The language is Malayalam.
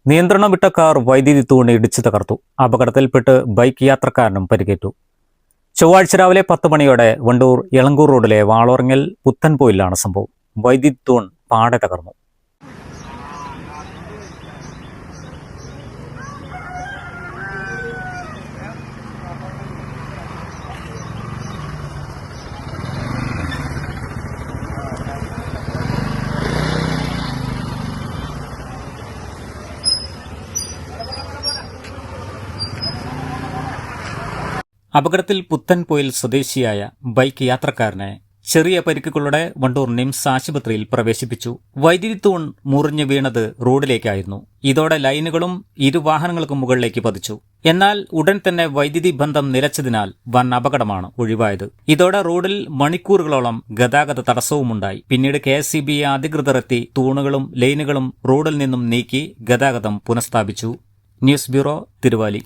നിയന്ത്രണം വിട്ട കാർ വൈദ്യുതി തൂണ് ഇടിച്ചു തകർത്തു. അപകടത്തിൽപ്പെട്ട് ബൈക്ക് യാത്രക്കാരനും പരിക്കേറ്റു. ചൊവ്വാഴ്ച രാവിലെ 10 മണിയോടെ വണ്ടൂർ എളങ്കൂർ റോഡിലെ വാളോറങ്ങൽ പുത്തൻപോയിലാണ് സംഭവം. വൈദ്യുതി തൂൺ പാടെ തകർന്നു. അപകടത്തിൽ പുത്തൻപോയിൽ സ്വദേശിയായ ബൈക്ക് യാത്രക്കാരനെ ചെറിയ പരിക്കുകളുടെ വണ്ടൂർ നിംസ് ആശുപത്രിയിൽ പ്രവേശിപ്പിച്ചു. വൈദ്യുതി തൂൺ മുറിഞ്ഞു വീണത് റോഡിലേക്കായിരുന്നു. ഇതോടെ ലൈനുകളും ഇരുവാഹനങ്ങൾക്കും മുകളിലേക്ക് പതിച്ചു. എന്നാൽ ഉടൻ തന്നെ വൈദ്യുതി ബന്ധം നിലച്ചതിനാൽ വൻ അപകടമാണ് ഒഴിവായത്. ഇതോടെ റോഡിൽ മണിക്കൂറുകളോളം ഗതാഗത തടസ്സവുമുണ്ടായി. പിന്നീട് KSEB അധികൃതർ എത്തി തൂണുകളും ലൈനുകളും റോഡിൽ നിന്നും നീക്കി ഗതാഗതം പുനഃസ്ഥാപിച്ചു. News bureau, Thiruvali.